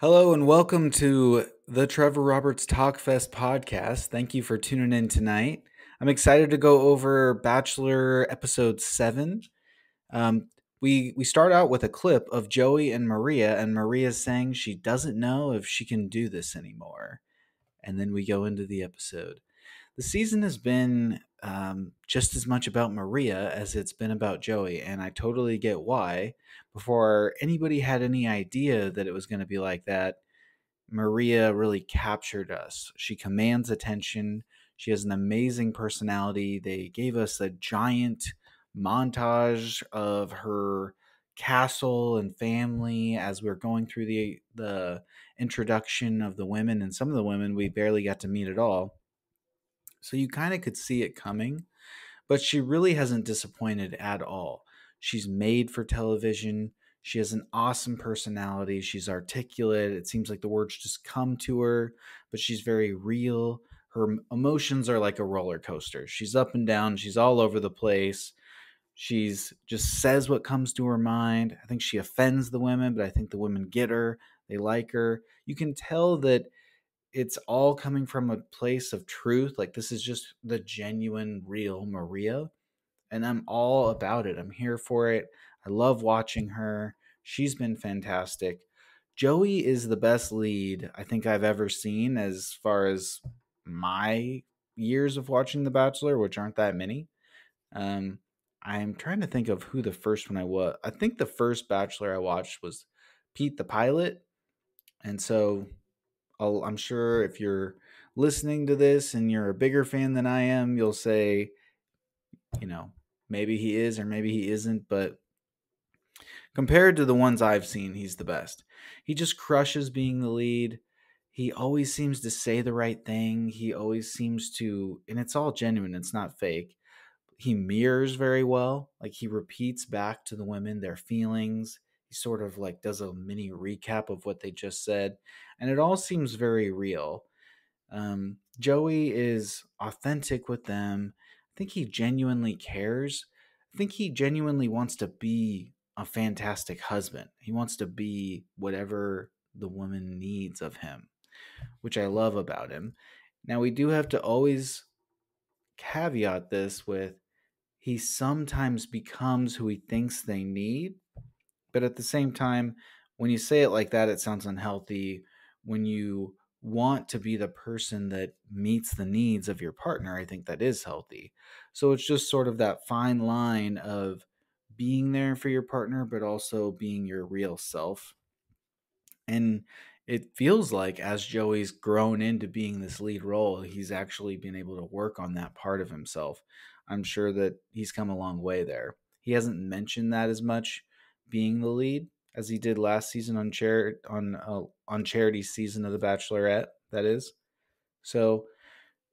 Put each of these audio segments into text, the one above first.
Hello and welcome to the Trevor Roberts Talkfest podcast. Thank you for tuning in tonight. I'm excited to go over Bachelor episode 7. We start out with a clip of Joey and Maria saying she doesn't know if she can do this anymore. And then we go into the episode. The season has been just as much about Maria as it's been about Joey, and I totally get why. Before anybody had any idea that it was going to be like that, Maria really captured us. She commands attention. She has an amazing personality. They gave us a giant montage of her castle and family as we are going through the introduction of the women, and some of the women we barely got to meet at all. So you kind of could see it coming, but she really hasn't disappointed at all. She's made for television. She has an awesome personality. She's articulate. It seems like the words just come to her, but she's very real. Her emotions are like a roller coaster. She's up and down. She's all over the place. She's just says what comes to her mind. I think she offends the women, but I think the women get her. They like her. You can tell that it's all coming from a place of truth. Like this is just the genuine, real Maria, and I'm all about it. I'm here for it. I love watching her. She's been fantastic. Joey is the best lead I think I've ever seen as far as my years of watching The Bachelor, which aren't that many. Um, I'm trying to think of who the first one I was. I think the first Bachelor I watched was Pete the Pilot. And so I'm sure if you're listening to this and you're a bigger fan than I am, you'll say, you know, maybe he is or maybe he isn't, but compared to the ones I've seen, he's the best. He just crushes being the lead. He always seems to say the right thing. He always seems to, and it's all genuine, it's not fake. He mirrors very well. Like he repeats back to the women their feelings. He sort of like does a mini recap of what they just said. And it all seems very real. Joey is authentic with them. I think he genuinely cares. I think he genuinely wants to be a fantastic husband. He wants to be whatever the woman needs of him, which I love about him. Now, we do have to always caveat this with he sometimes becomes who he thinks they need, but at the same time, when you say it like that, it sounds unhealthy. When you want to be the person that meets the needs of your partner, I think that is healthy. So it's just sort of that fine line of being there for your partner, but also being your real self. And it feels like as Joey's grown into being this lead role, he's actually been able to work on that part of himself. I'm sure that he's come a long way there. He hasn't mentioned that as much being the lead as he did last season on Charity's season of The Bachelorette. That is. So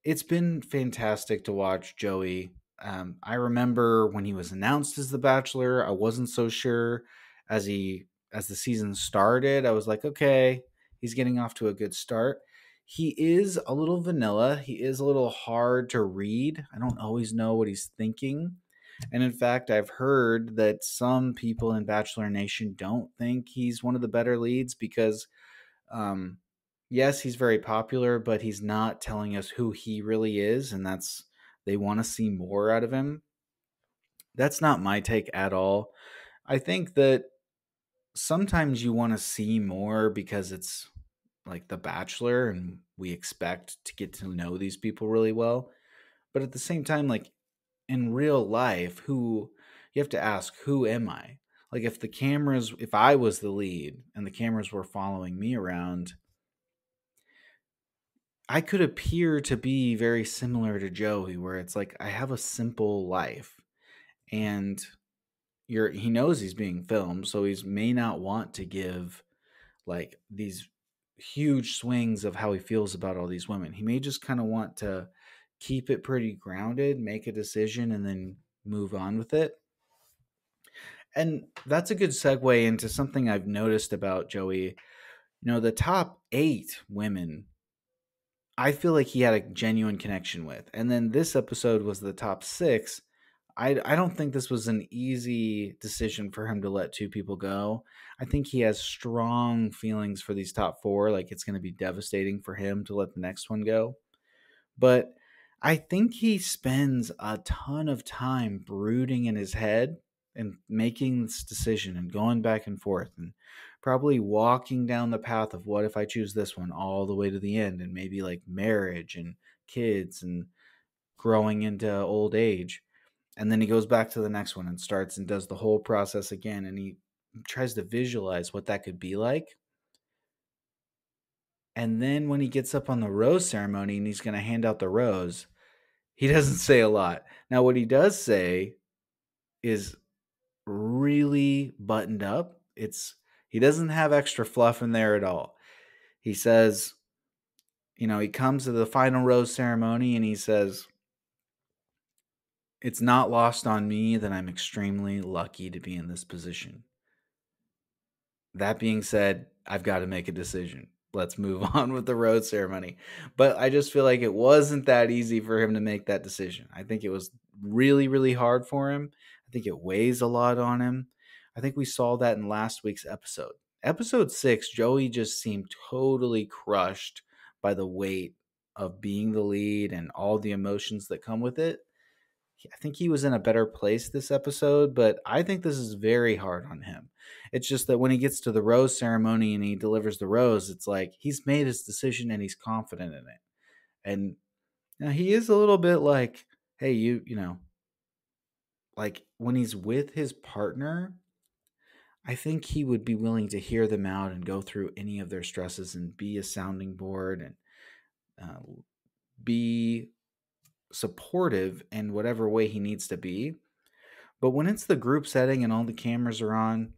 it's been fantastic to watch Joey. I remember when he was announced as the Bachelor, I wasn't so sure as the season started. I was like, okay, he's getting off to a good start. He is a little vanilla. He is a little hard to read. I don't always know what he's thinking. And in fact, I've heard that some people in Bachelor Nation don't think he's one of the better leads because um, yes, he's very popular, but he's not telling us who he really is, and that's they want to see more out of him. That's not my take at all. I think that sometimes you want to see more because it's like The Bachelor and we expect to get to know these people really well. But at the same time, like in real life, who you have to ask, who am I? Like if I was the lead and the cameras were following me around, I could appear to be very similar to Joey, where it's like I have a simple life, and he knows he's being filmed, so he may not want to give like these huge swings of how he feels about all these women. He may just kind of want to keep it pretty grounded, make a decision, and then move on with it. And that's a good segue into something I've noticed about Joey. The top 8 women I feel like he had a genuine connection with. And then this episode was the top 6. I don't think this was an easy decision for him to let two people go. I think he has strong feelings for these top four. Like it's going to be devastating for him to let the next one go. But I think he spends a ton of time brooding in his head and making this decision and going back and forth and probably walking down the path of what if I choose this one all the way to the end and maybe like marriage and kids and growing into old age. And then he goes back to the next one and starts and does the whole process again. And he tries to visualize what that could be like. And then when he gets up on the rose ceremony and he's going to hand out the rose, he doesn't say a lot. Now, what he does say is really buttoned up. He doesn't have extra fluff in there at all. He says, he comes to the final rose ceremony and he says, "It's not lost on me that I'm extremely lucky to be in this position. That being said, I've got to make a decision. Let's move on with the rose ceremony." But I just feel like it wasn't that easy for him to make that decision. I think it was really, really hard for him. I think it weighs a lot on him. I think we saw that in last week's episode. Episode 6, Joey just seemed totally crushed by the weight of being the lead and all the emotions that come with it. I think he was in a better place this episode, but I think this is very hard on him. It's just that when he gets to the rose ceremony and he delivers the rose, it's like he's made his decision and he's confident in it. And he is a little bit like, hey, like when he's with his partner, I think he would be willing to hear them out and go through any of their stresses and be a sounding board and be supportive in whatever way he needs to be. But when it's the group setting and all the cameras are on,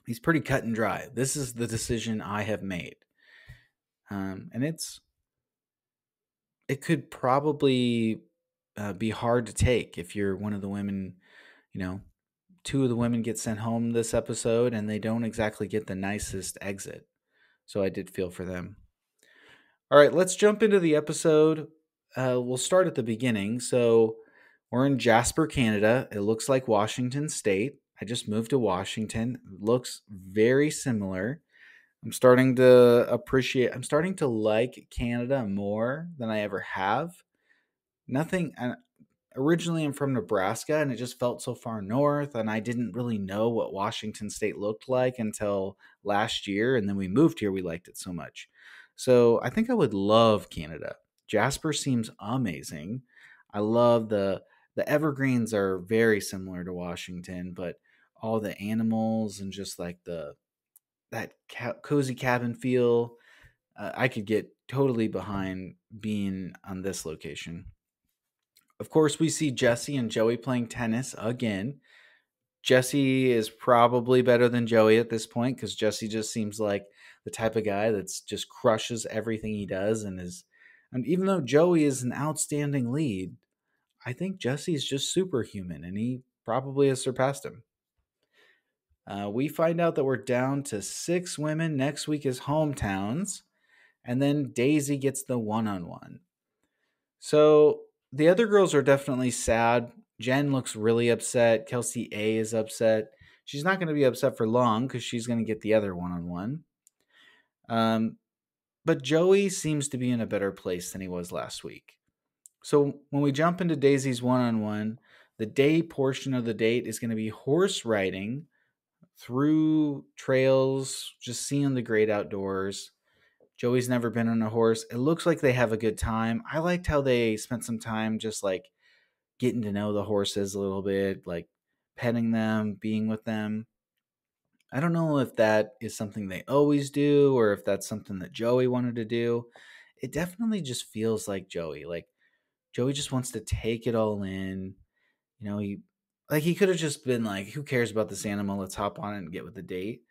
he's pretty cut and dry. This is the decision I have made. And it could probably be hard to take if you're one of the women, two of the women get sent home this episode and they don't exactly get the nicest exit. So I did feel for them. All right, let's jump into the episode. We'll start at the beginning. So we're in Jasper, Canada. It looks like Washington State. I just moved to Washington. It looks very similar. I'm starting to like Canada more than I ever have. Originally I'm from Nebraska and it just felt so far north and I didn't really know what Washington State looked like until last year, and then we moved here. We liked it so much. So I think I would love Canada. Jasper seems amazing. I love the evergreens are very similar to Washington, but all the animals and just like that cozy cabin feel, I could get totally behind being on this location. Of course, we see Jesse and Joey playing tennis again. Jesse is probably better than Joey at this point because Jesse just seems like the type of guy that's just crushes everything he does and even though Joey is an outstanding lead, I think Jesse is just superhuman and he probably has surpassed him. We find out that we're down to 6 women. Next week is hometowns, and then Daisy gets the one-on-one. So the other girls are definitely sad. Jenn looks really upset. Kelsey A is upset. She's not going to be upset for long because she's going to get the other one-on-one. But Joey seems to be in a better place than he was last week. So when we jump into Daisy's one-on-one, the day portion of the date is going to be horse riding through trails, just seeing the great outdoors. Joey's never been on a horse. It looks like they have a good time. I liked how they spent some time just like getting to know the horses a little bit, like petting them, being with them. I don't know if that is something they always do or if that's something that Joey wanted to do. It definitely just feels like Joey. Like Joey just wants to take it all in. He could have just been like, who cares about this animal? Let's hop on it and get with the date.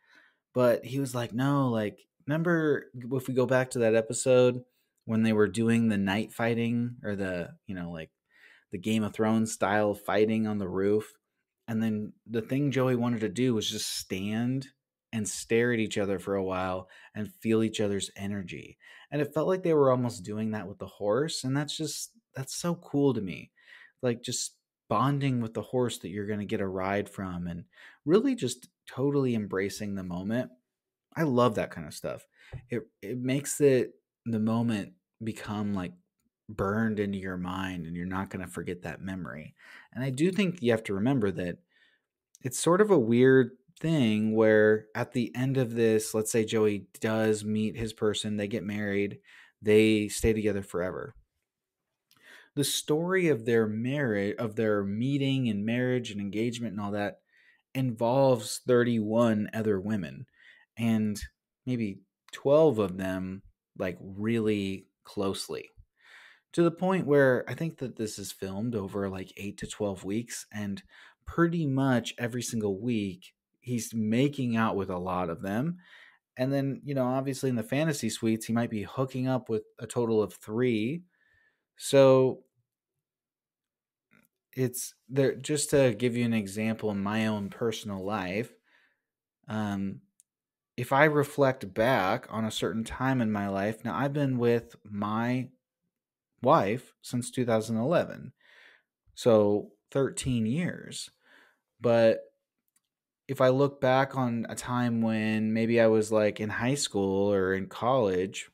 But he was like, no, like, remember if we go back to that episode when they were doing the night fighting or like the Game of Thrones style fighting on the roof. And then the thing Joey wanted to do was just stand and stare at each other for a while and feel each other's energy. And it felt like they were almost doing that with the horse. And that's so cool to me. Like just bonding with the horse that you're going to get a ride from, and really just totally embracing the moment. I love that kind of stuff. It makes the moment become like burned into your mind, and you're not going to forget that memory. And I do think you have to remember that it's sort of a weird thing where at the end of this, let's say Joey does meet his person, they get married, they stay together forever. The story of their marriage, of their meeting and marriage and engagement and all that, involves 31 other women, and maybe 12 of them like really closely, to the point where I think that this is filmed over like 8 to 12 weeks, and pretty much every single week he's making out with a lot of them. And then, obviously in the fantasy suites he might be hooking up with a total of 3. So it's there, just to give you an example in my own personal life. um if I reflect back on a certain time in my life, now I've been with my wife since 2011, so 13 years. But if I look back on a time when maybe I was like in high school or in college,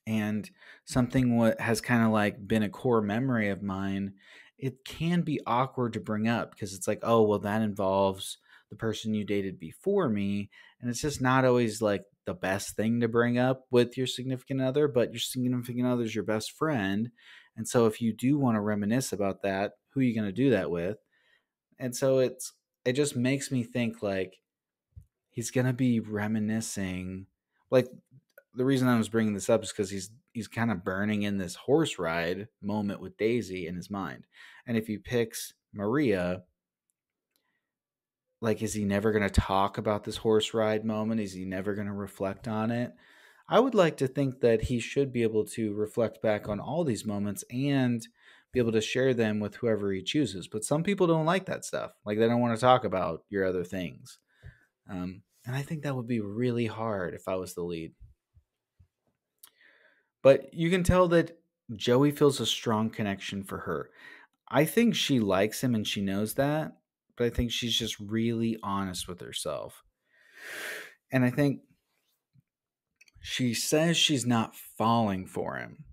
and something what has kind of like been a core memory of mine, it can be awkward to bring up because it's like, oh, well, that involves the person you dated before me. And it's just not always like the best thing to bring up with your significant other, but your significant other is your best friend. And so if you do want to reminisce about that, who are you going to do that with? And so it just makes me think like he's going to be reminiscing. Like, the reason I was bringing this up is because he's kind of burning in this horse ride moment with Daisy in his mind. And if he picks Maria, like, is he never going to talk about this horse ride moment? Is he never going to reflect on it? I would like to think that he should be able to reflect back on all these moments and be able to share them with whoever he chooses. But some people don't like that stuff. Like, they don't want to talk about your other things. And I think that would be really hard if I was the lead. But you can tell that Joey feels a strong connection for her. I think she likes him and she knows that, but I think she's just really honest with herself. And I think she says she's not falling for him,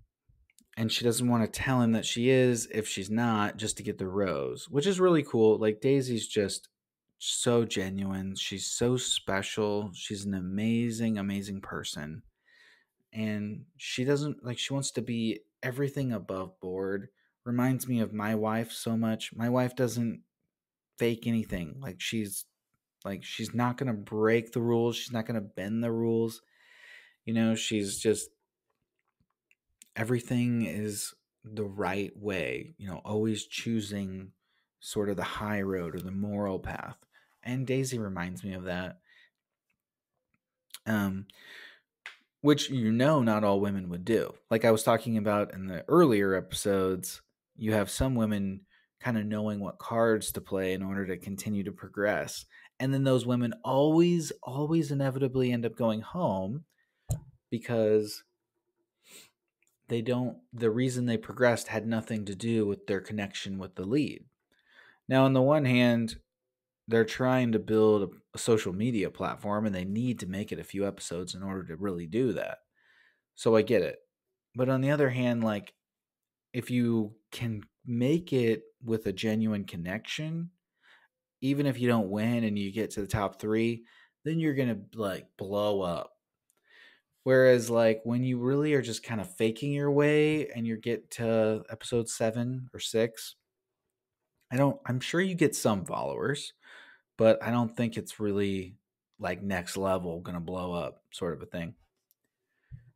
and she doesn't want to tell him that she is if she's not, just to get the rose, which is really cool. Like, Daisy's just so genuine. She's so special. She's an amazing, amazing person. And she doesn't like, she wants to be everything above board. Reminds me of my wife so much. My wife doesn't fake anything. She's not going to break the rules. She's not going to bend the rules. She's just, everything is the right way, always choosing sort of the high road or the moral path. And Daisy reminds me of that. Um, which not all women would do. Like I was talking about in the earlier episodes, you have some women kind of knowing what cards to play in order to continue to progress. And then those women always, always inevitably end up going home because the reason they progressed had nothing to do with their connection with the lead. Now, on the one hand, they're trying to build a social media platform and they need to make it a few episodes in order to really do that. So I get it. But on the other hand, like, if you can make it with a genuine connection, even if you don't win and you get to the top 3, then you're going to like blow up. Whereas like when you really are just kind of faking your way and you get to episode 7 or 6, I'm sure you get some followers, but I don't think it's really like next level going to blow up sort of a thing.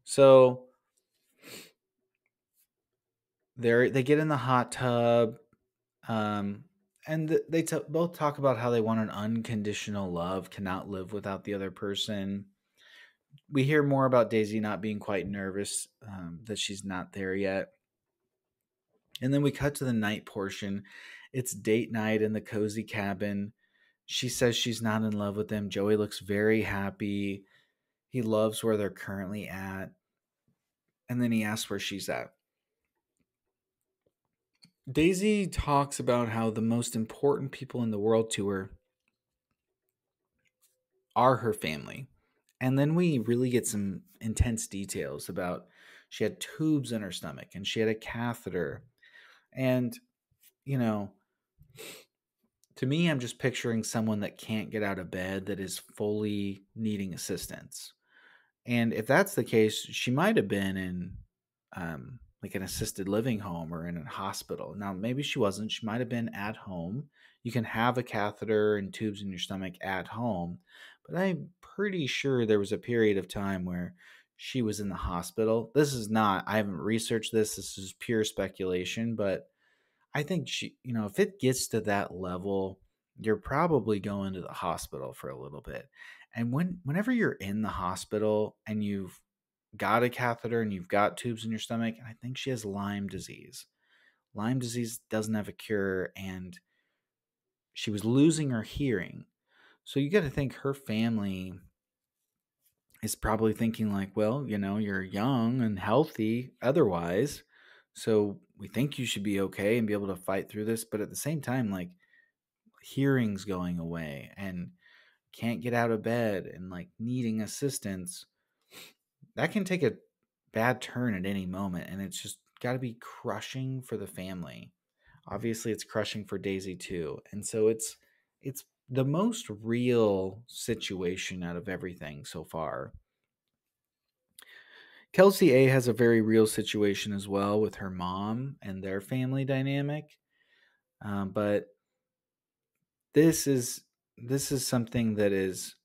So they get in the hot tub, and they both talk about how they want an unconditional love, cannot live without the other person. We hear more about Daisy not being quite nervous, that she's not there yet. And then we cut to the night portion. It's date night in the cozy cabin. She says she's not in love with him. Joey looks very happy. He loves where they're currently at. And then he asks where she's at. Daisy talks about how the most important people in the world to her are her family. And then we really get some intense details about she had tubes in her stomach and she had a catheter. And, you know, to me, I'm just picturing someone that can't get out of bed that is fully needing assistance. And if that's the case, she might have been in like an assisted living home or in a hospital. Now, maybe she wasn't. She might have been at home. You can have a catheter and tubes in your stomach at home, but I'm pretty sure there was a period of time where she was in the hospital. This is not, I haven't researched this. This is pure speculation, but I think if it gets to that level, you're probably going to the hospital for a little bit. And whenever you're in the hospital and you've got a catheter and you've got tubes in your stomach, and I think she has Lyme disease. Lyme disease doesn't have a cure, and she was losing her hearing. So you got to think her family is probably thinking like, well, you're young and healthy otherwise, so we think you should be okay and be able to fight through this. But at the same time, like, hearing's going away and can't get out of bed and like needing assistance, that can take a bad turn at any moment, and it's just got to be crushing for the family. Obviously it's crushing for Daisy too, and so it's the most real situation out of everything so far. Kelsey A has a very real situation as well with her mom and their family dynamic. But this is something that is,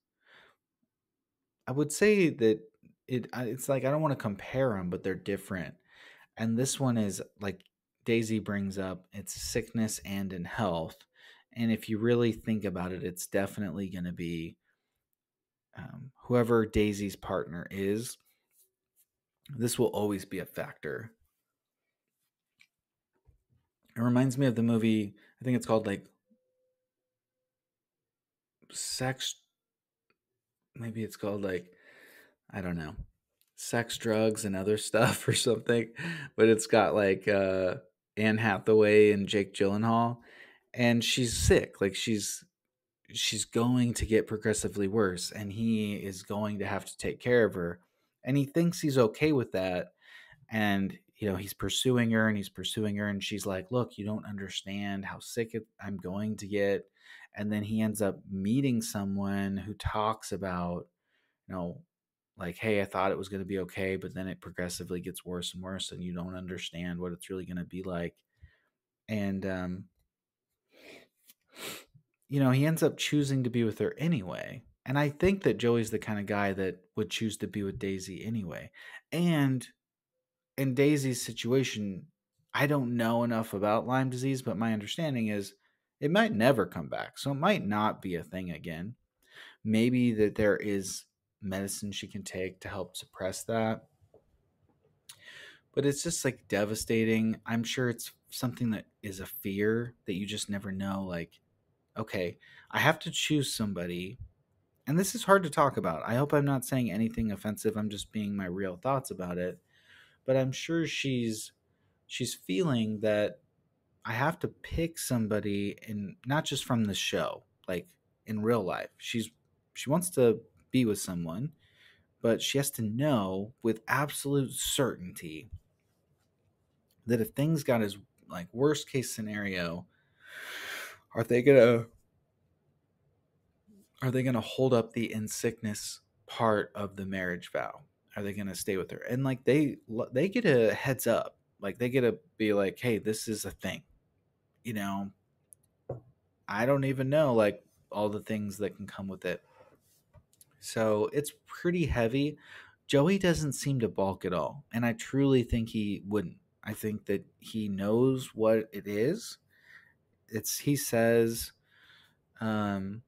I would say that it's like, I don't want to compare them, but they're different. And this one is like Daisy brings up, it's sickness and in health. And if you really think about it, it's definitely going to be whoever Daisy's partner is. This will always be a factor. It reminds me of the movie, I think it's called like Sex. Maybe it's called like, I don't know, Sex, Drugs, and Other Stuff or something. But it's got like Anne Hathaway and Jake Gyllenhaal, and she's sick. Like she's going to get progressively worse, and he is going to have to take care of her, and he thinks he's okay with that. And he's pursuing her and he's pursuing her, and she's like, look, you don't understand how sick I'm going to get. And then he ends up meeting someone who talks about, you know like, hey, I thought it was going to be okay, but then it progressively gets worse and worse, and you don't understand what it's really going to be like. And he ends up choosing to be with her anyway. And I think that Joey's the kind of guy that would choose to be with Daisy anyway. And in Daisy's situation, I don't know enough about Lyme disease, but my understanding is it might never come back. So it might not be a thing again. Maybe that there is medicine she can take to help suppress that. But it's just like devastating. I'm sure it's something that is a fear that you just never know. Like, okay, I have to choose somebody. And this is hard to talk about. I hope I'm not saying anything offensive. I'm just being my real thoughts about it. But I'm sure she's feeling that I have to pick somebody, in not just from the show, like in real life. She wants to be with someone, but she has to know with absolute certainty that if things got as like worst case scenario, are they gonna hold up the in sickness part of the marriage vow? Are they gonna stay with her? And like they get a heads up, like they get to be like, hey, this is a thing. You know, I don't even know like all the things that can come with it. So it's pretty heavy. Joey doesn't seem to balk at all, and I truly think he wouldn't. I think that he knows what it is. He says, um,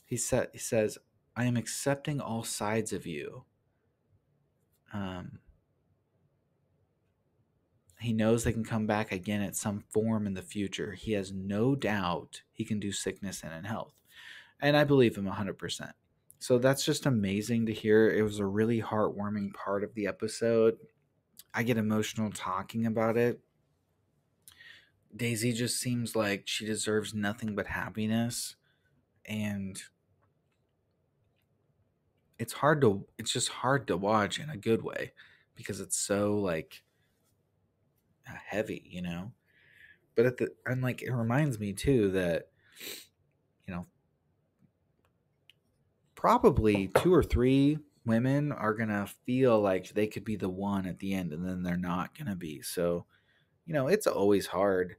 he says, I am accepting all sides of you. Um, he knows they can come back again at some form in the future. He has no doubt he can do sickness and in health. And I believe him 100%. So that's just amazing to hear. It was a really heartwarming part of the episode. I get emotional talking about it. Daisy just seems like she deserves nothing but happiness, and it's just hard to watch in a good way because it's so like heavy, you know. But and like it reminds me too that you know probably two or three women are gonna feel like they could be the one at the end, and then they're not gonna be. So it's always hard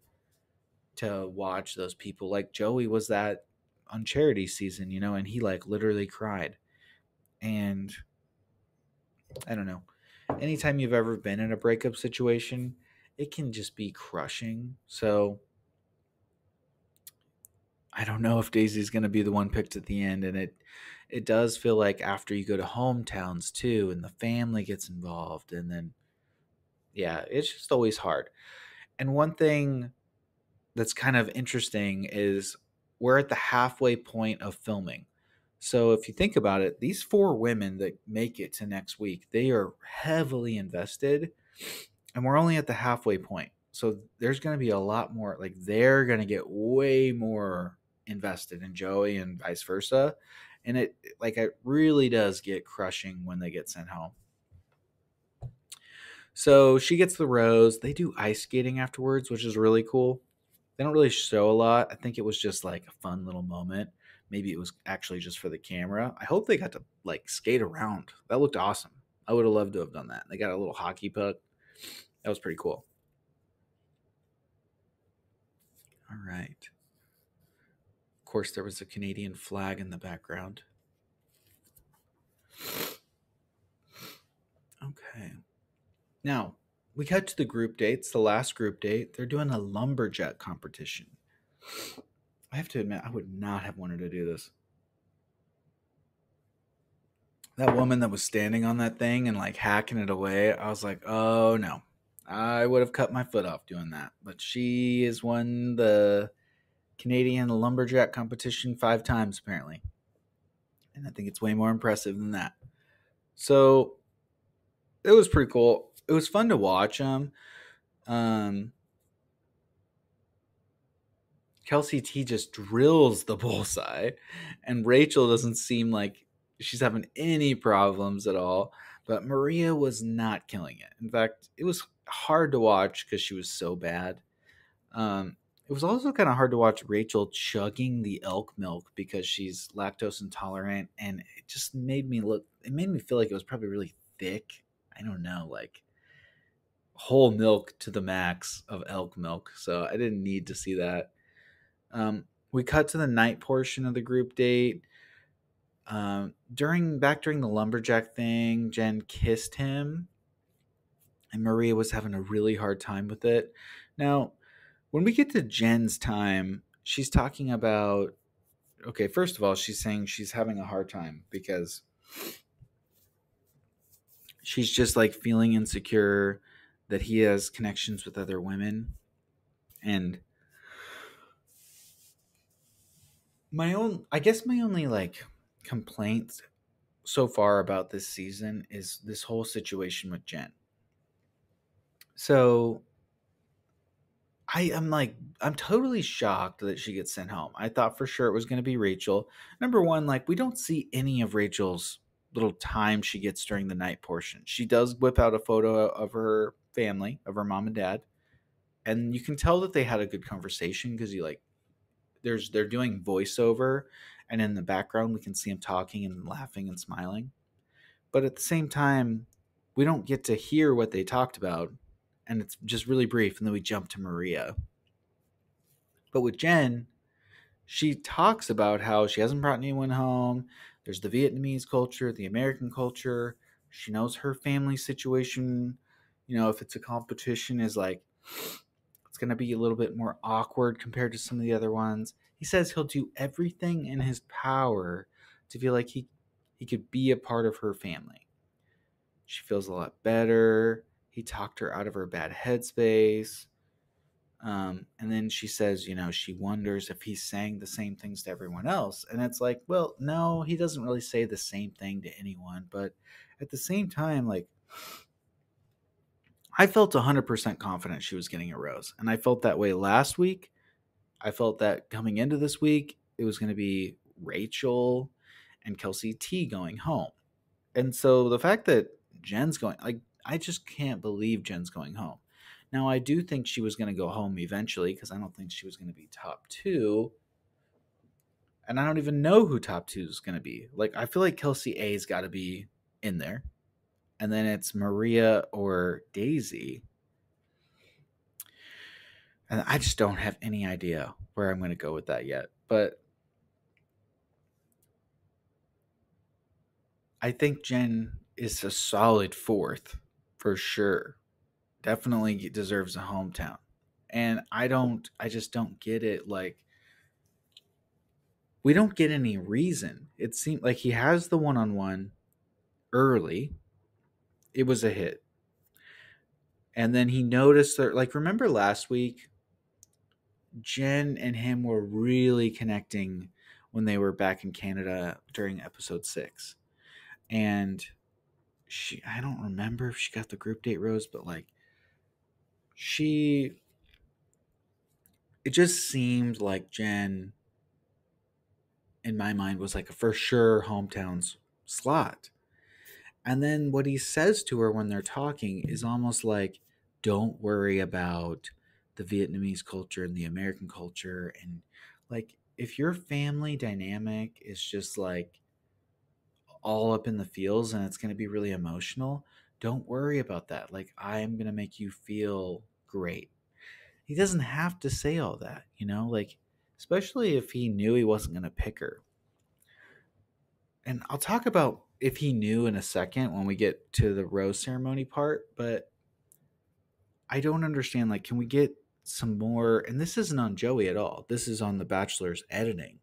to watch those people. Like Joey was that on Charity season, and he like literally cried. And I don't know. Anytime you've ever been in a breakup situation, it can just be crushing. So I don't know if Daisy's going to be the one picked at the end, and it does feel like after you go to hometowns too, and the family gets involved, and then yeah, it's just always hard. And one thing that's kind of interesting is we're at the halfway point of filming. So if you think about it, these four women that make it to next week, they are heavily invested, and we're only at the halfway point. So there's going to be a lot more, like they're going to get way more invested in Joey and vice versa. And it really does get crushing when they get sent home. So she gets the rose. They do ice skating afterwards, which is really cool. They don't really show a lot. I think it was just like a fun little moment. Maybe it was actually just for the camera. I hope they got to like skate around. That looked awesome. I would have loved to have done that. They got a little hockey puck. That was pretty cool. All right. Of course, there was a Canadian flag in the background. Okay. Now, we cut to the group dates, the last group date. They're doing a lumberjack competition. I have to admit, I would not have wanted to do this. That woman that was standing on that thing and like hacking it away, I was like, oh no. I would have cut my foot off doing that. But she has won the Canadian lumberjack competition 5 times, apparently. And I think it's way more impressive than that. So it was pretty cool. It was fun to watch them. Kelsey T just drills the bullseye, and Rachel doesn't seem like she's having any problems at all. But Maria was not killing it. In fact, it was hard to watch because she was so bad. It was also kind of hard to watch Rachel chugging the elk milk because she's lactose intolerant, and it just made me look. It made me feel like it was probably really thick. I don't know, like whole milk to the max of elk milk. So I didn't need to see that. We cut to the night portion of the group date. During the lumberjack thing, Jenn kissed him, and Maria was having a really hard time with it. Now, when we get to Jenn's time, she's talking about okay. First of all, she's saying she's having a hard time because she's just like feeling insecure that he has connections with other women, and my only like complaint so far about this season is this whole situation with Jenn. So I'm totally shocked that she gets sent home. I thought for sure it was going to be Rachel. Number one, like we don't see any of Rachel's little time she gets during the night portion. She does whip out a photo of her family, of her mom and dad, and you can tell that they had a good conversation because you like they're doing voiceover, and in the background we can see them talking and laughing and smiling. But at the same time, we don't get to hear what they talked about, and it's just really brief, and then we jump to Maria. But with Jenn, she talks about how she hasn't brought anyone home. There's the Vietnamese culture, the American culture. She knows her family situation. If it's a competition, is like it's going to be a little bit more awkward compared to some of the other ones. He says he'll do everything in his power to feel like he could be a part of her family. She feels a lot better. He talked her out of her bad headspace. And then she says, she wonders if he's saying the same things to everyone else. And it's like, well, no, he doesn't really say the same thing to anyone. But at the same time, like, I felt 100% confident she was getting a rose. And I felt that way last week. I felt that coming into this week, it was going to be Rachel and Kelsey T going home. And so the fact that Jenn's going, like, I just can't believe Jenn's going home. Now, I do think she was going to go home eventually because I don't think she was going to be top two. And I don't even know who top two is going to be. Like, I feel like Kelsey A's got to be in there. And then it's Maria or Daisy. And I just don't have any idea where I'm going to go with that yet. But I think Jenn is a solid fourth for sure. Definitely deserves a hometown. And I just don't get it. Like, we don't get any reason. It seemed like he has the one on one early. It was a hit. And then he noticed that, like, remember last week, Jenn and him were really connecting when they were back in Canada during episode 6. And I don't remember if she got the group date rose, but like, it just seemed like Jenn, in my mind, was like a for sure hometowns slot. And then what he says to her when they're talking is almost like, don't worry about the Vietnamese culture and the American culture. And like, if your family dynamic is just like all up in the feels and it's going to be really emotional, don't worry about that. Like, I'm going to make you feel great. He doesn't have to say all that, like, especially if he knew he wasn't going to pick her. And I'll talk about if he knew in a second when we get to the rose ceremony part, but I don't understand. Like, can we get some more? And this isn't on Joey at all. This is on the Bachelor's editing.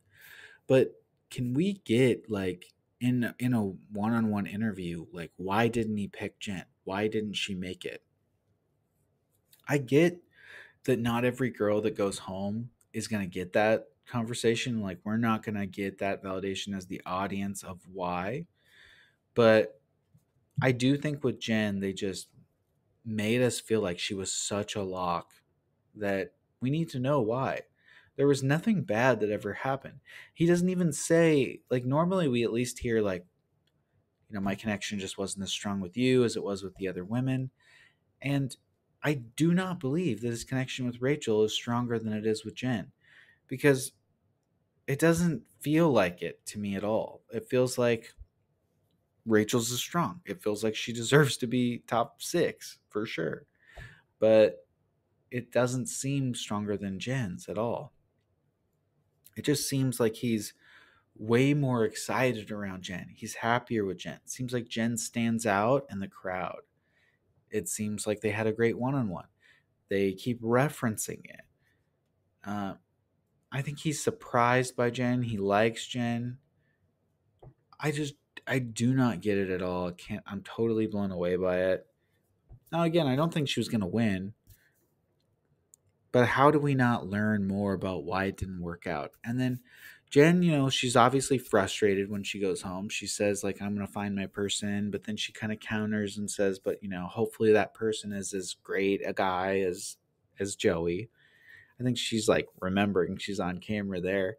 But can we get, like, in a one-on-one interview, like, why didn't he pick Jenn? Why didn't she make it? I get that not every girl that goes home is going to get that conversation. Like, we're not going to get that validation as the audience of why. But I do think with Jenn, they just made us feel like she was such a lock that we need to know why. There was nothing bad that ever happened. He doesn't even say, like, normally we at least hear, like, my connection just wasn't as strong with you as it was with the other women. And I do not believe that his connection with Rachel is stronger than it is with Jenn, because it doesn't feel like it to me at all. It feels like Rachel's is strong. It feels like she deserves to be top 6 for sure. But it doesn't seem stronger than Jenn's at all. It just seems like he's way more excited around Jenn. He's happier with Jenn. It seems like Jenn stands out in the crowd. It seems like they had a great one-on-one. They keep referencing it. I think he's surprised by Jenn. He likes Jenn. I do not get it at all. I'm totally blown away by it. Now, again, I don't think she was going to win, but how do we not learn more about why it didn't work out? And then Jenn, she's obviously frustrated when she goes home. She says, like, I'm going to find my person, but then she kind of counters and says, but, hopefully that person is as great a guy as Joey. I think she's like remembering she's on camera there.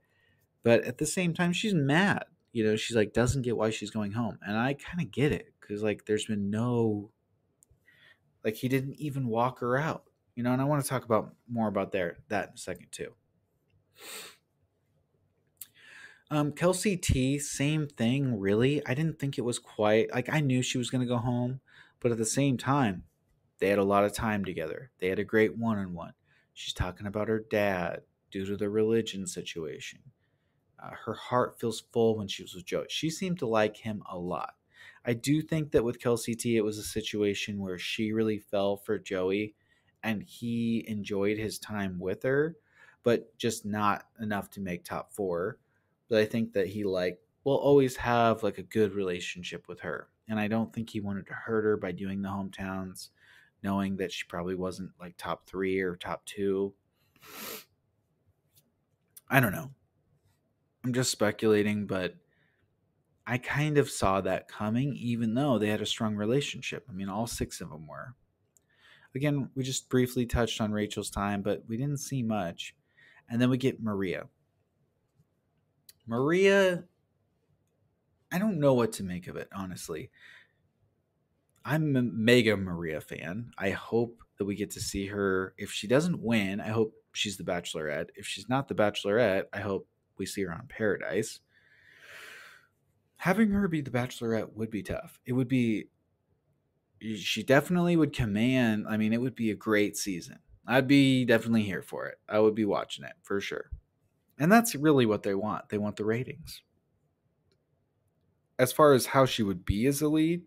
But at the same time, she's mad. She's like, doesn't get why she's going home. And I kind of get it, because like there's been no, like, he didn't even walk her out. And I want to talk about more about that in a second too. Kelsey T, same thing, really. I didn't think it was quite, like, I knew she was going to go home, but at the same time, they had a lot of time together. They had a great one-on-one. She's talking about her dad due to the religion situation. Her heart feels full when she was with Joey. She seemed to like him a lot. I do think that with Kelsey T, it was a situation where she really fell for Joey and he enjoyed his time with her, but just not enough to make top 4. But I think that he will always have like a good relationship with her. And I don't think he wanted to hurt her by doing the hometowns, knowing that she probably wasn't like top 3 or top 2. I don't know. I'm just speculating, but I kind of saw that coming, even though they had a strong relationship. I mean, all 6 of them were. Again, we just briefly touched on Rachel's time, but we didn't see much. And then we get Maria. Maria, I don't know what to make of it, honestly. I'm a mega Maria fan. I hope that we get to see her. If she doesn't win, I hope she's the Bachelorette. If she's not the Bachelorette, I hope we see her on Paradise. Having her be the Bachelorette would be tough. It would be, she definitely would command, I mean, it would be a great season. I'd be definitely here for it. I would be watching it for sure. And that's really what they want. They want the ratings. As far as how she would be as a lead,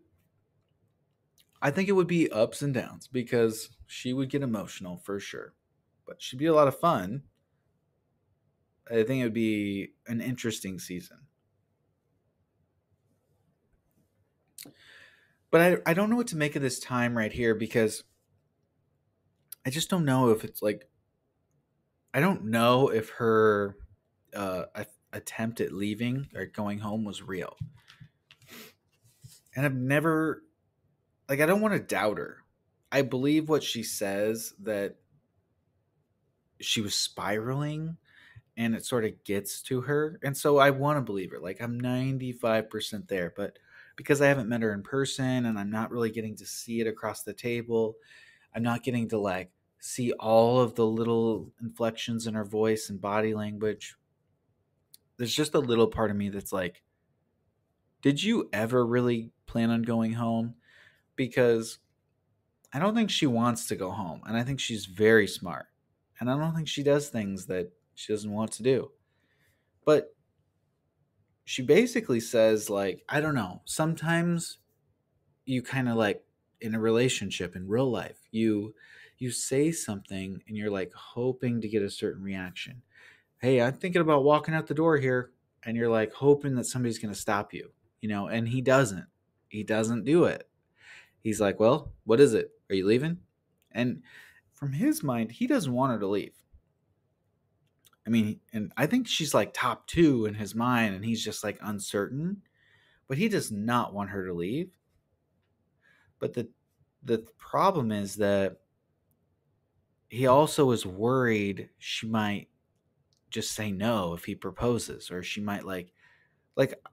I think it would be ups and downs because she would get emotional for sure. But she'd be a lot of fun. I think it would be an interesting season. But I don't know what to make of this time right here because I just don't know if it's like, I don't know if her attempt at leaving or going home was real. And I've never, like, I don't want to doubt her. I believe what she says, that she was spiraling and it sort of gets to her. And so I want to believe her. Like, I'm 95% there. But because I haven't met her in person and I'm not really getting to see it across the table, I'm not getting to, like, see all of the little inflections in her voice and body language. There's just a little part of me that's like, did you ever really plan on going home? Because I don't think she wants to go home. And I think she's very smart. And I don't think she does things that she doesn't want to do. But she basically says, like, I don't know, sometimes you kind of, like, in a relationship in real life, you say something and you're like hoping to get a certain reaction. Hey, I'm thinking about walking out the door here, and you're like hoping that somebody's going to stop you, and he doesn't do it. He's like, well, what is it, are you leaving? And from his mind, he doesn't want her to leave. I mean, and I think she's like top two in his mind, and he's just like uncertain, but he does not want her to leave. But the problem is that he also is worried she might just say no if he proposes, or she might, like,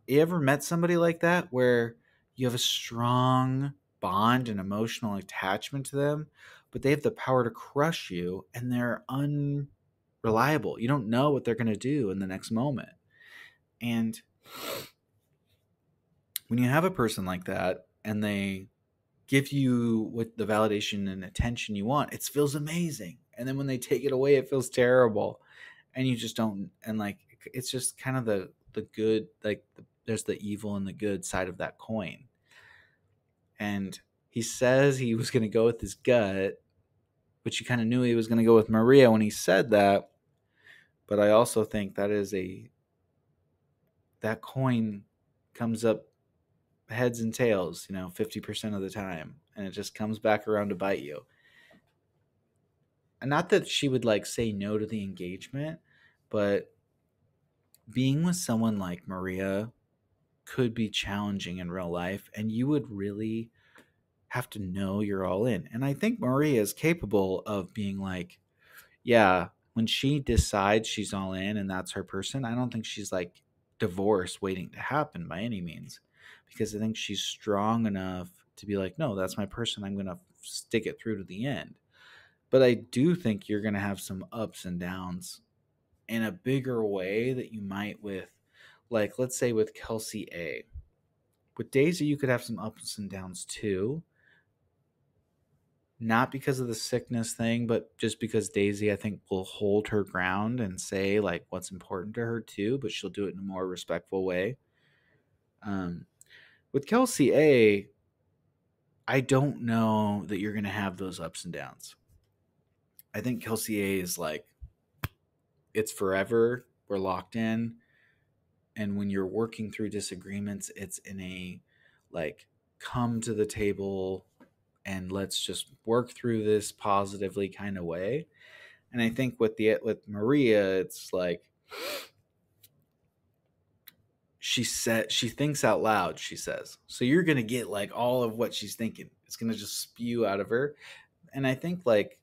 you ever met somebody like that where you have a strong bond and emotional attachment to them, but they have the power to crush you and they're unreliable. You don't know what they're going to do in the next moment. And when you have a person like that and they give you what the validation and attention you want, it feels amazing. And then when they take it away, it feels terrible. And you just don't, and, like, it's just kind of the good, like, there's the evil and the good side of that coin. And he says he was going to go with his gut, but you kind of knew he was going to go with Maria when he said that. But I also think that coin comes up heads and tails, 50% of the time, and it just comes back around to bite you. And not that she would, like, say no to the engagement, but being with someone like Maria could be challenging in real life, and you would really have to know you're all in. And I think Maria is capable of being like, yeah, when she decides she's all in and that's her person, I don't think she's like divorce waiting to happen by any means, because I think she's strong enough to be like, no, that's my person. I'm going to stick it through to the end. But I do think you're going to have some ups and downs in a bigger way that you might with, like, let's say with Kelsey A. With Daisy, you could have some ups and downs too. Not because of the sickness thing, but just because Daisy, I think, will hold her ground and say, like, what's important to her too, but she'll do it in a more respectful way. Um, with Kelsey A, I don't know that you're going to have those ups and downs. I think Kelsey A is like, it's forever. We're locked in. And when you're working through disagreements, it's in a, like, come to the table and let's just work through this positively kind of way. And I think with Maria, it's like she thinks out loud, she says. So you're gonna get, like, all of what she's thinking. It's gonna just spew out of her. And I think like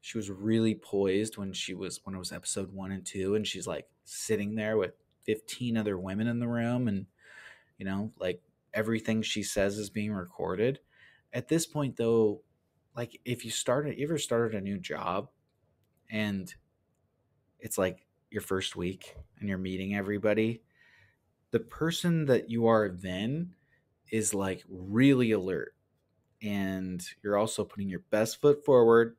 she was really poised when it was episode 1 and 2, and she's like sitting there with 15 other women in the room, and like everything she says is being recorded. At this point though, like if you ever started a new job and it's like your first week and you're meeting everybody, the person that you are then is like really alert, and you're also putting your best foot forward.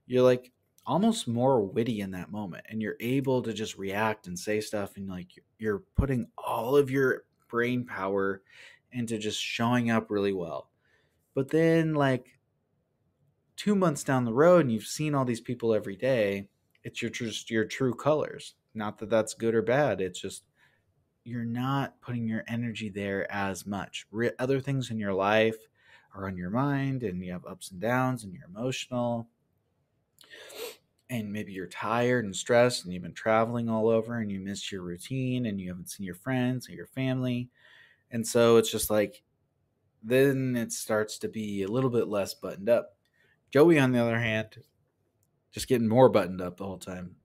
You're like almost more witty in that moment, and you're able to just react and say stuff, and like you're putting all of your brain power into just showing up really well. But then like 2 months down the road and you've seen all these people every day, it's just your true colors. Not that that's good or bad, it's just you're not putting your energy there as much. Other things in your life are on your mind, and you have ups and downs, and you're emotional, and maybe you're tired and stressed, and you've been traveling all over, and you miss your routine, and you haven't seen your friends or your family. And so it's just like, then it starts to be a little bit less buttoned up. Joey, on the other hand, just getting more buttoned up the whole time.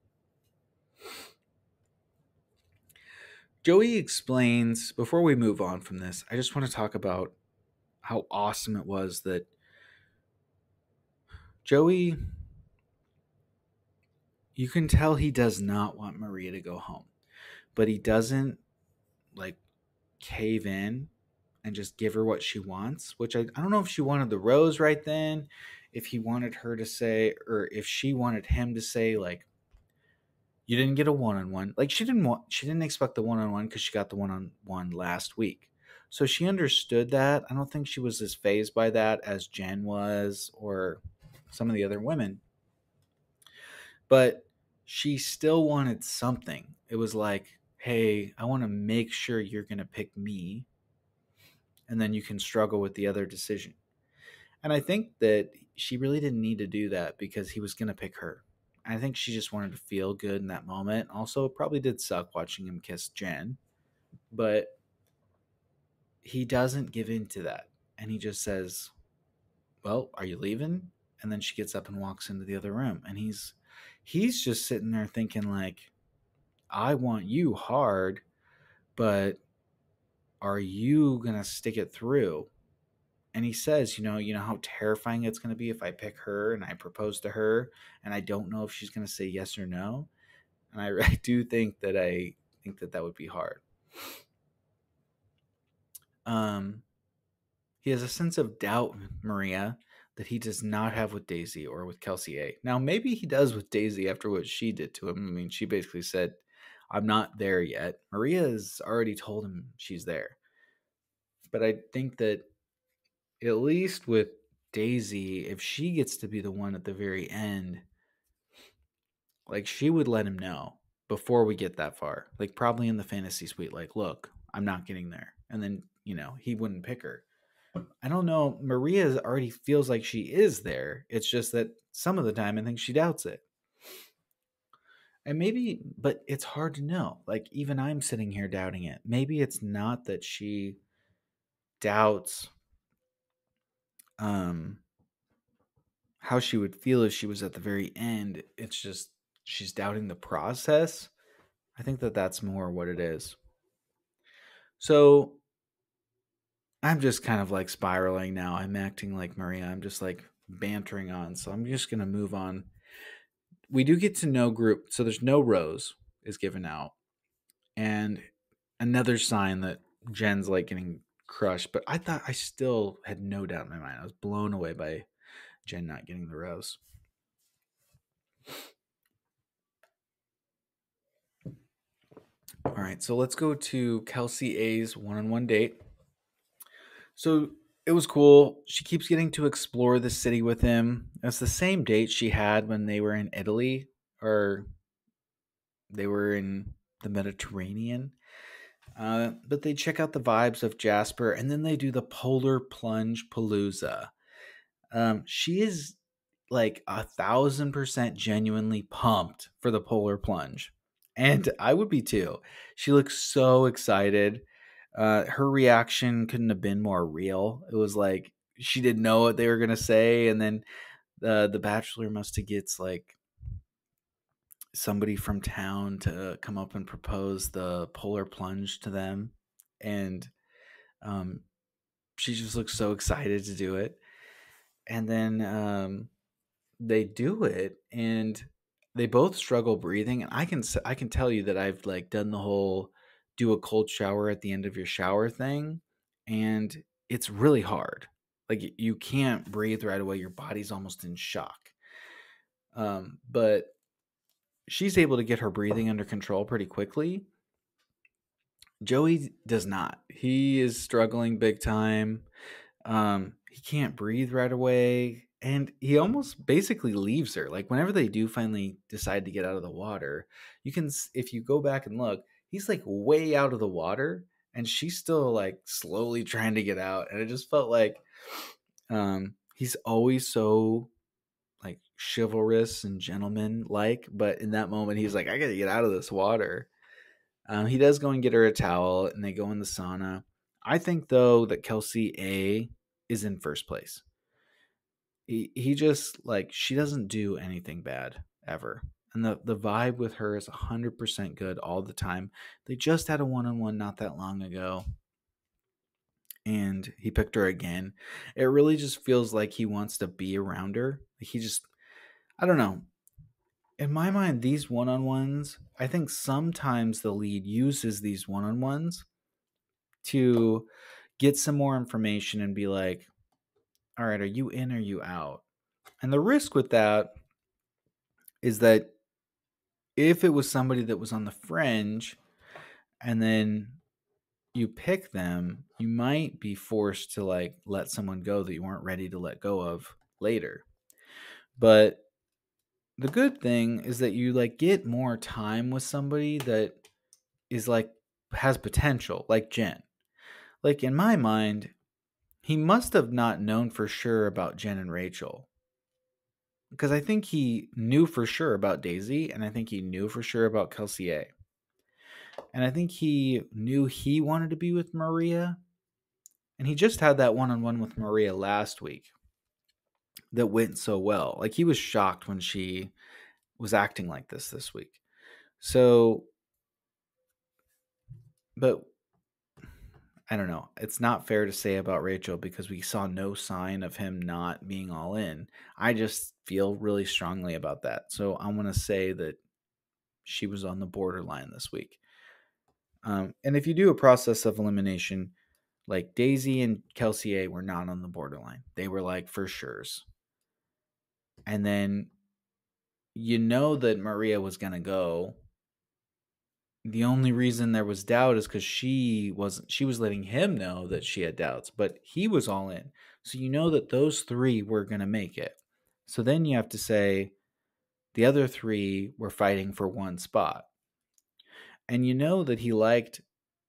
Joey explains, before we move on from this, I just want to talk about how awesome it was that Joey, you can tell he does not want Maria to go home, but he doesn't like cave in and just give her what she wants, which I don't know if she wanted the rose right then, if he wanted her to say, or if she wanted him to say, like, you didn't get a one-on-one. Like she didn't expect the one-on-one because she got the one-on-one last week. So she understood that. I don't think she was as phased by that as Jenn was or some of the other women. But she still wanted something. It was like, hey, I want to make sure you're going to pick me, and then you can struggle with the other decision. And I think that she really didn't need to do that because he was going to pick her. I think she just wanted to feel good in that moment. Also, it probably did suck watching him kiss Jenn, but he doesn't give in to that. And he just says, well, are you leaving? And then she gets up and walks into the other room. And he's just sitting there thinking like, I want you hard, but are you going to stick it through? And he says, you know how terrifying it's going to be if I pick her and I propose to her and I don't know if she's going to say yes or no. And I do think that that would be hard. He has a sense of doubt, Maria, that he does not have with Daisy or with Kelsey A. Now, maybe he does with Daisy after what she did to him. I mean, she basically said, I'm not there yet. Maria has already told him she's there. But I think that at least with Daisy, if she gets to be the one at the very end, like she would let him know before we get that far. Like probably in the fantasy suite, like, look, I'm not getting there. And then, he wouldn't pick her. I don't know. Maria already feels like she is there. It's just that some of the time I think she doubts it. And maybe, but it's hard to know. Like, even I'm sitting here doubting it. Maybe it's not that she doubts um, how she would feel if she was at the very end. It's just she's doubting the process. I think that that's more what it is. So I'm just kind of like spiraling now. I'm acting like Maria. I'm just like bantering on. So I'm just going to move on. We do get to know group. So there's no rose is given out. And another sign that Jenn's like getting crushed. But I still had no doubt in my mind. I was blown away by Jenn not getting the rose. All right. So let's go to Kelsey A's one-on-one date. So it was cool. She keeps getting to explore the city with him. It's the same date she had when they were in Italy, or they were in the Mediterranean. But they check out the vibes of Jasper, and then they do the polar plunge palooza. She is like 1,000% genuinely pumped for the polar plunge, and I would be too. She looks so excited. Her reaction couldn't have been more real. It was like she didn't know what they were gonna say, and then the Bachelor must have gets like somebody from town to come up and propose the polar plunge to them, and um, she just looks so excited to do it, and then they do it, and they both struggle breathing, and I can tell you that I've like done the whole do a cold shower at the end of your shower thing, and it's really hard. Like you can't breathe right away. Your body's almost in shock. But she's able to get her breathing under control pretty quickly. Joey does not. He is struggling big time. He can't breathe right away, and he almost basically leaves her. Like whenever they do finally decide to get out of the water, you can if you go back and look, he's like way out of the water, and she's still like slowly trying to get out. And it just felt like he's always so like chivalrous and gentleman like, but in that moment he's like, I gotta get out of this water. He does go and get her a towel, and they go in the sauna. I think though that Kelsey A is in first place. He just like, she doesn't do anything bad ever, and the vibe with her is 100% good all the time. They just had a one-on-one not that long ago, and he picked her again. It really just feels like he wants to be around her. Like he just, I don't know. In my mind, these one-on-ones, I think sometimes the lead uses these one-on-ones to get some more information and be like, all right, are you in or you out? And the risk with that is that if it was somebody that was on the fringe and then you pick them, you might be forced to like let someone go that you weren't ready to let go of later. But the good thing is that you like get more time with somebody that is like has potential, like Jenn. Like in my mind, he must have not known for sure about Jenn and Rachel, because I think he knew for sure about Daisy, and I think he knew for sure about Kelsey A. And I think he knew he wanted to be with Maria, and he just had that one-on-one with Maria last week that went so well. Like he was shocked when she was acting like this week. So, but I don't know. It's not fair to say about Rachel because we saw no sign of him not being all in. I just feel really strongly about that. So I want to say that she was on the borderline this week. And if you do a process of elimination, like Daisy and Kelsey A were not on the borderline. They were like for sure's. And then you know that Maria was going to go. The only reason there was doubt is because she was letting him know that she had doubts, but he was all in. So you know that those three were going to make it. So then you have to say the other three were fighting for one spot. And you know that he liked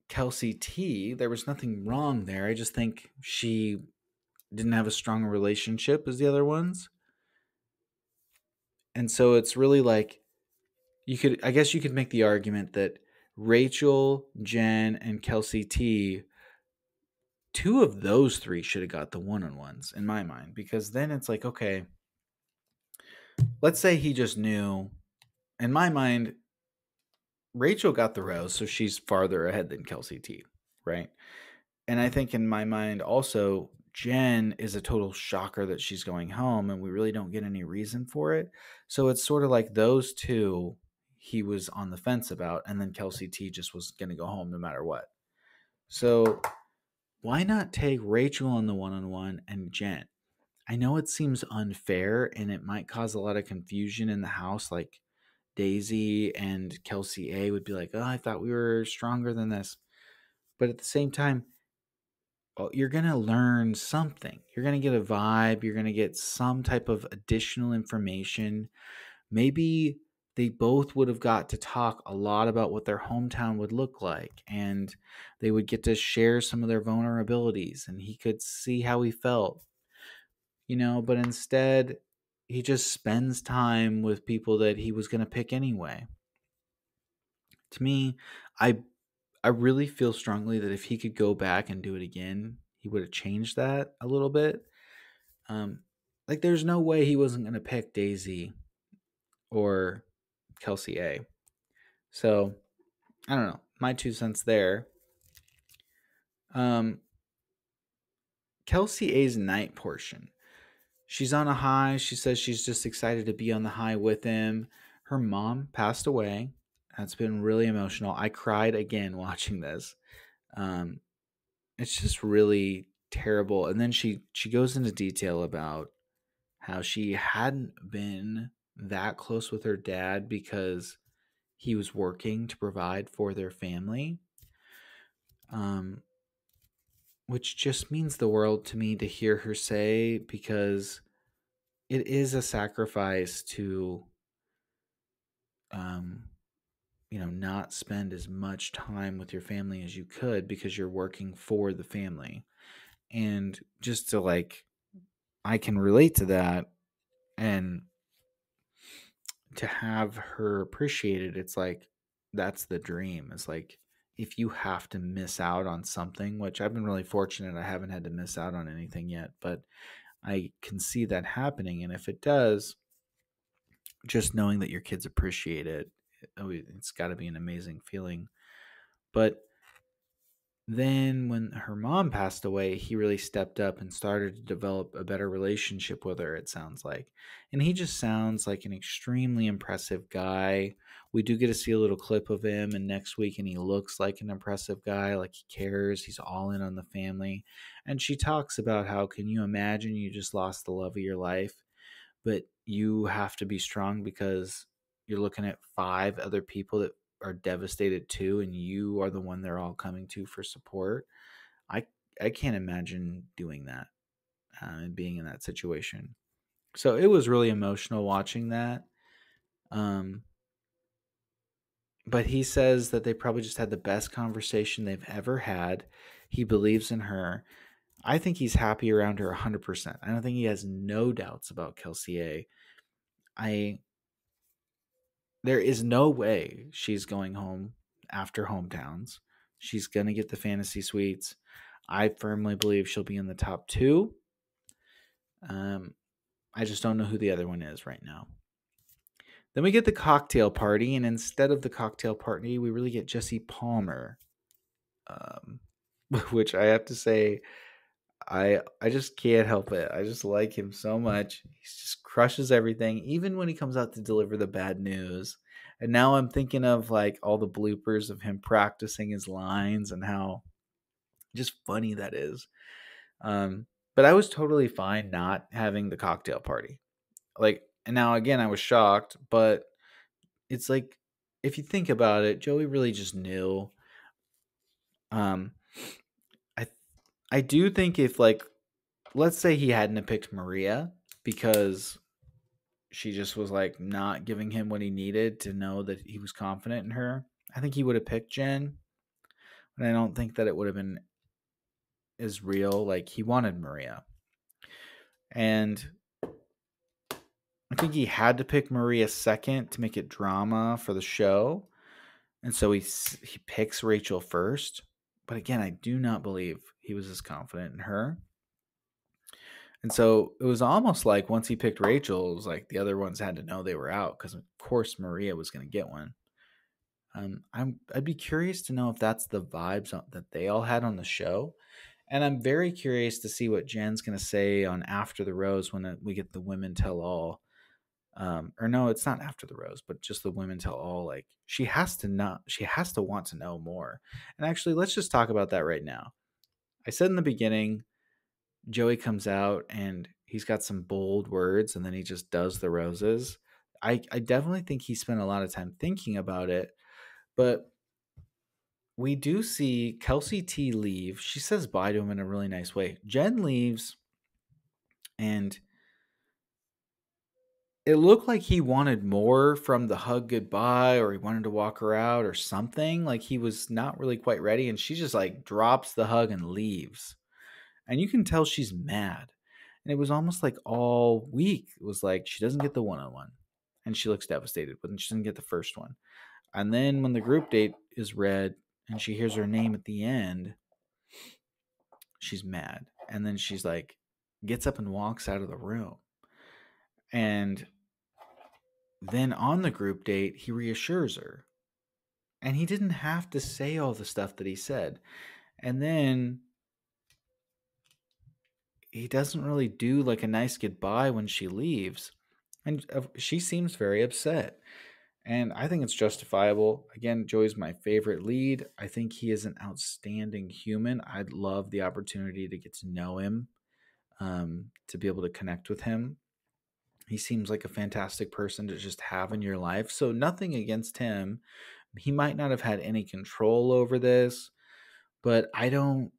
Kelsey T. There was nothing wrong there. I just think she didn't have a strong relationship as the other ones. And so it's really like I guess you could make the argument that Rachel, Jenn, and Kelsey T, two of those three should have got the one-on-ones in my mind, because then it's like, okay, let's say he just knew. In my mind, Rachel got the rose, so she's farther ahead than Kelsey T, right? And I think in my mind also, Jenn is a total shocker that she's going home, and we really don't get any reason for it. So it's sort of like those two he was on the fence about, and then Kelsey T just was going to go home no matter what. So why not take Rachel on the one-on-one and Jenn? I know it seems unfair and it might cause a lot of confusion in the house. Like Daisy and Kelsey A would be like, oh, I thought we were stronger than this. But at the same time, you're going to learn something. You're going to get a vibe. You're going to get some type of additional information. Maybe they both would have got to talk a lot about what their hometown would look like, and they would get to share some of their vulnerabilities, and he could see how he felt, but instead he just spends time with people that he was going to pick anyway. To me, I really feel strongly that if he could go back and do it again, he would have changed that a little bit. Like there's no way he wasn't going to pick Daisy or Kelsey A. So I don't know. My 2 cents there. Um, Kelsey A's night portion. She's on a high. She says she's just excited to be on the high with him. Her mom passed away. That's been really emotional. I cried again watching this. Um, it's just really terrible. And then she goes into detail about how she hadn't been that close with her dad because he was working to provide for their family. Which just means the world to me to hear her say, because it is a sacrifice to um not spend as much time with your family as you could because you're working for the family. And just to like, I can relate to that, and to have her appreciate it, it's like that's the dream. It's like if you have to miss out on something, which I've been really fortunate, I haven't had to miss out on anything yet, but I can see that happening. And if it does, just knowing that your kids appreciate it, it's got to be an amazing feeling. But then when her mom passed away, he really stepped up and started to develop a better relationship with her, it sounds like. And he just sounds like an extremely impressive guy. We do get to see a little clip of him and next week, and he looks like an impressive guy, like he cares, he's all in on the family. And she talks about how, can you imagine you just lost the love of your life, but you have to be strong because you're looking at 5 other people that are devastated too, and you are the one they're all coming to for support. I I can't imagine doing that, and being in that situation. So it was really emotional watching that. Um, but he says that they probably just had the best conversation they've ever had. He believes in her. I think he's happy around her 100%. I don't think he has no doubts about Kelsey A. I There is no way she's going home after hometowns. She's going to get the fantasy suites. I firmly believe she'll be in the top 2. Um, I just don't know who the other one is right now. Then we get the cocktail party, and instead of the cocktail party, we really get Jesse Palmer, um, which I have to say, I just can't help it. I just like him so much. He just crushes everything, even when he comes out to deliver the bad news. And now I'm thinking of like all the bloopers of him practicing his lines and how just funny that is. But I was totally fine not having the cocktail party. Like, and now again, I was shocked, but it's like, if you think about it, Joey really just knew. Um, I I do think if, like, let's say he hadn't have picked Maria because she just was like not giving him what he needed to know that he was confident in her, I think he would have picked Jenn. But I don't think that it would have been as real. Like, he wanted Maria. And I think he had to pick Maria second to make it drama for the show. And so he picks Rachel first. But again, I do not believe he was as confident in her. And so it was almost like once he picked Rachel, it was like the other ones had to know they were out because, of course, Maria was going to get one. I'd be curious to know if that's the vibes that they all had on the show. And I'm very curious to see what Jen's going to say on After the Rose when we get the Women Tell All. Or no, it's not After the Rose, but just the Women Tell All. Like, she has to know, she has to want to know more. And actually, let's just talk about that right now. I said in the beginning, Joey comes out and he's got some bold words and then he just does the roses. I definitely think he spent a lot of time thinking about it, but we do see Kelsey T leave. She says bye to him in a really nice way. Jenn leaves, and it looked like he wanted more from the hug goodbye, or he wanted to walk her out or something. Like, he was not really quite ready, and she just like drops the hug and leaves. And you can tell she's mad. And it was almost like all week, it was like she doesn't get the one-on-one. And she looks devastated, but then she doesn't get the first one. And then when the group date is read and she hears her name at the end, she's mad. And then she's like, gets up and walks out of the room. And then on the group date, he reassures her. And he didn't have to say all the stuff that he said. And then he doesn't really do like a nice goodbye when she leaves. And she seems very upset. And I think it's justifiable. Again, Joey's my favorite lead. I think he is an outstanding human. I'd love the opportunity to get to know him, to be able to connect with him. He seems like a fantastic person to just have in your life. So nothing against him. He might not have had any control over this, but I don't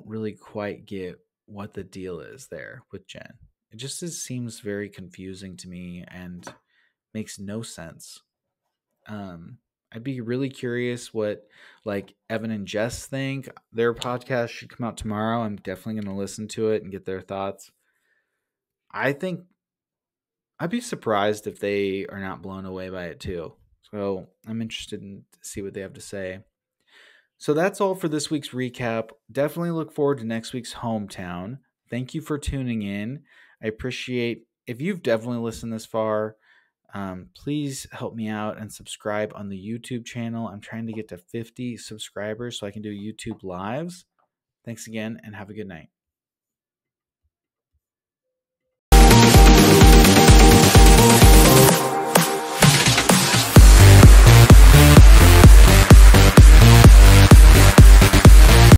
really quite get what the deal is there with Jenn. It just seems very confusing to me and makes no sense. Um, I'd be really curious what like Evan and Jess think. Their podcast should come out tomorrow. I'm definitely going to listen to it and get their thoughts. I think I'd be surprised if they are not blown away by it too. So I'm interested in to see what they have to say. So that's all for this week's recap. Definitely look forward to next week's hometown. Thank you for tuning in. I appreciate if you've definitely listened this far. Please help me out and subscribe on the YouTube channel. I'm trying to get to 50 subscribers so I can do YouTube lives. Thanks again and have a good night.